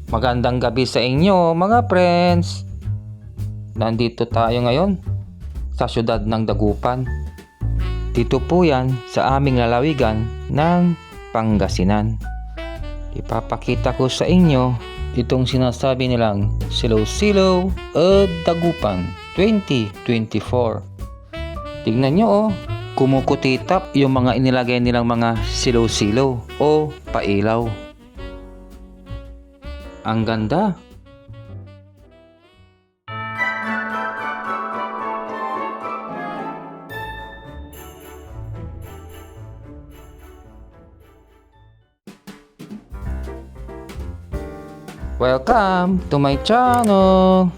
Magandang gabi sa inyo mga friends. Nandito tayo ngayon sa syudad ng Dagupan. Dito po yan sa aming lalawigan ng Pangasinan. Ipapakita ko sa inyo itong sinasabi nilang SILEW SILEW Dagupan 2024. Tignan nyo kumukutitap yung mga inilagay nilang mga silaw-silaw o pailaw. Ang ganda. Welcome to my channel.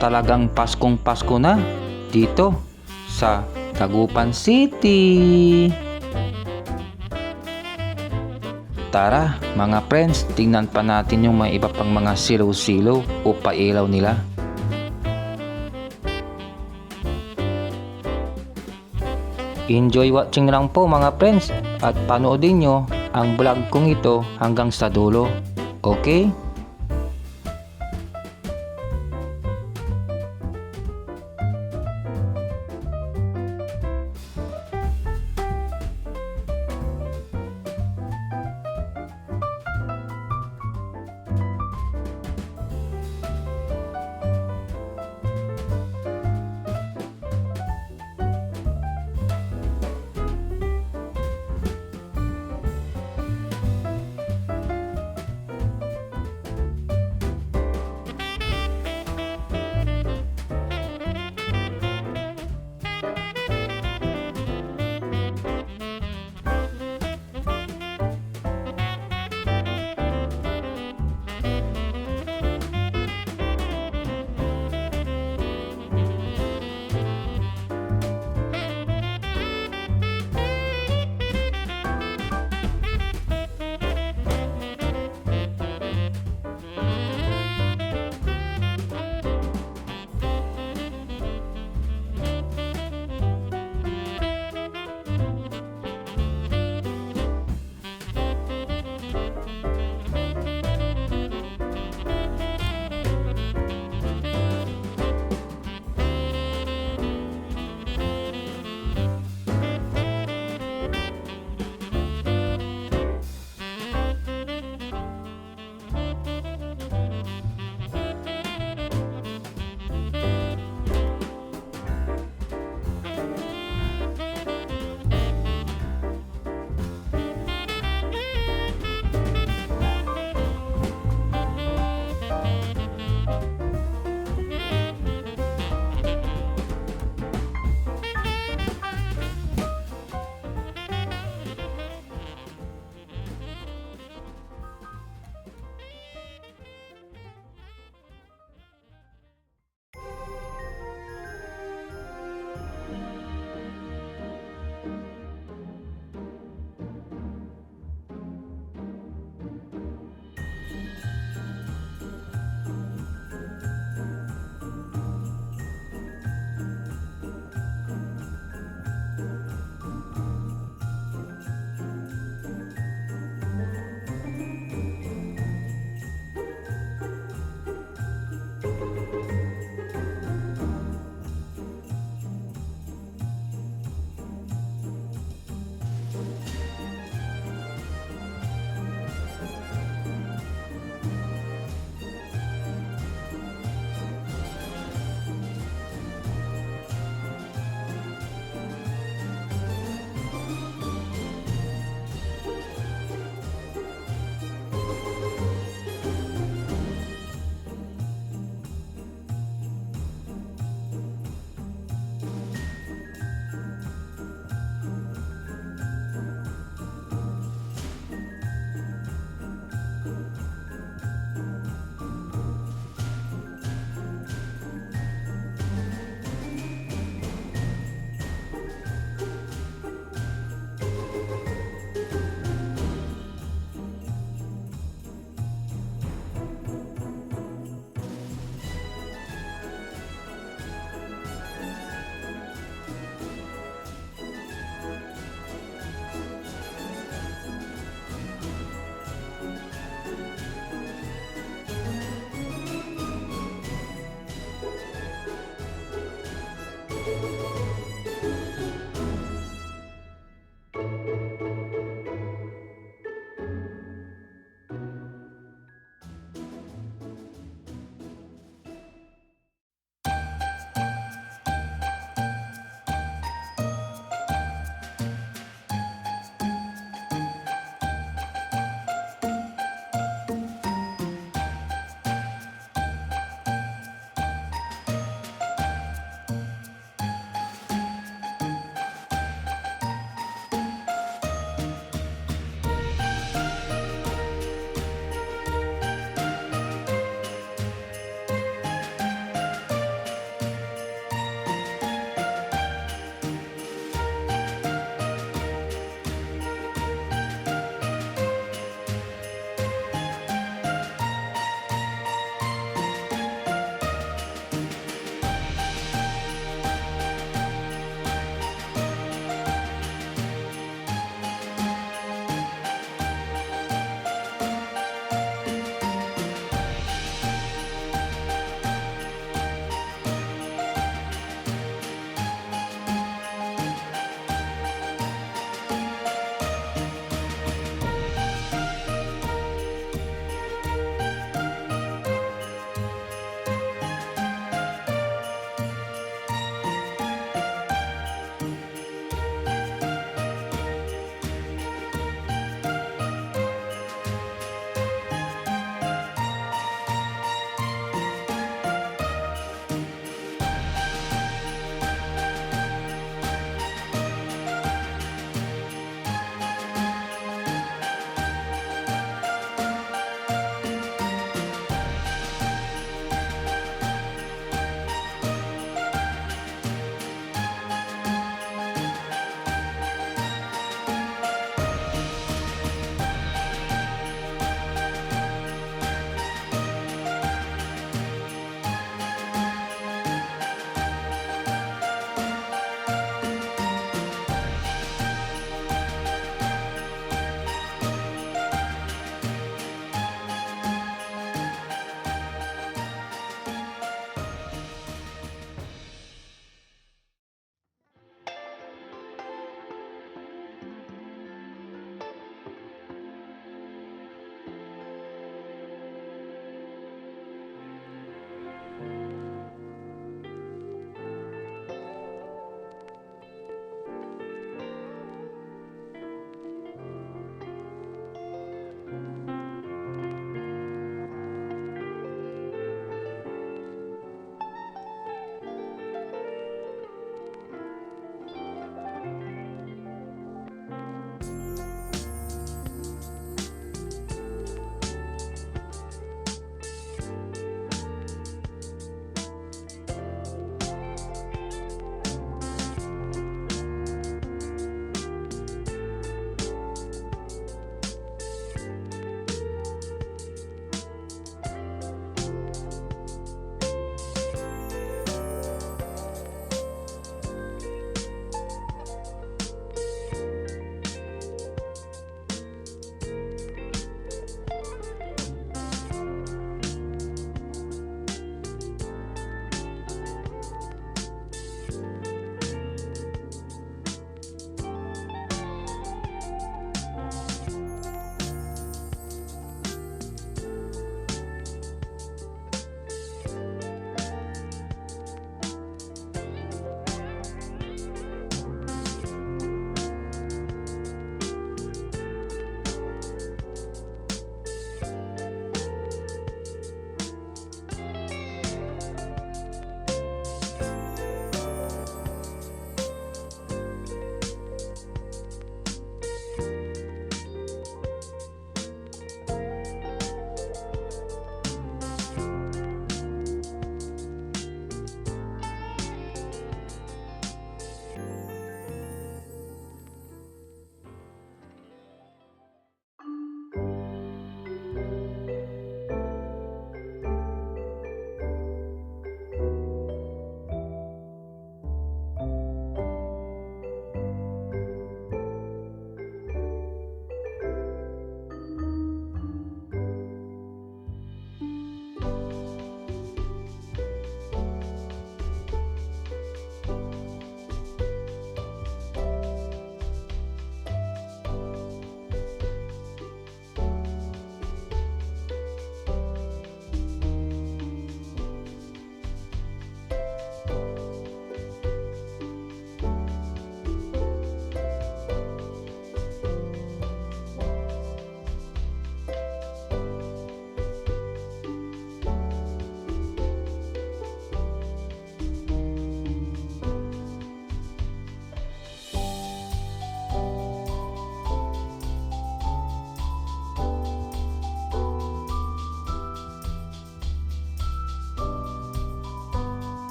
Talagang Paskong Pasko na dito sa Dagupan City. Tara mga friends, tingnan pa natin yung mga iba pang mga silaw-silaw o pailaw nila. Enjoy watching lang po mga friends at panoodin nyo ang vlog kong ito hanggang sa dulo. Okay?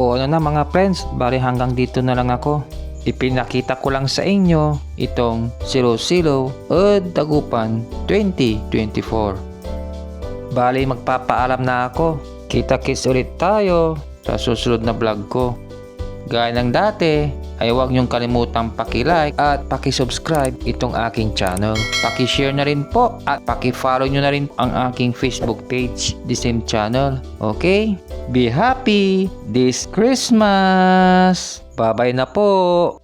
O ano na mga friends, bali hanggang dito na lang ako. Ipinakita ko lang sa inyo itong SILEW Dagupan 2024. Bali magpapaalam na ako. Kita-kits ulit tayo sa susunod na vlog ko. Gaya ng dati, ay huwag niyong kalimutang paki-like at paki-subscribe itong aking channel. Paki-share na rin po at paki-follow nyo na rin ang aking Facebook page, the same channel. Okay? Be happy this Christmas! Bye-bye na po!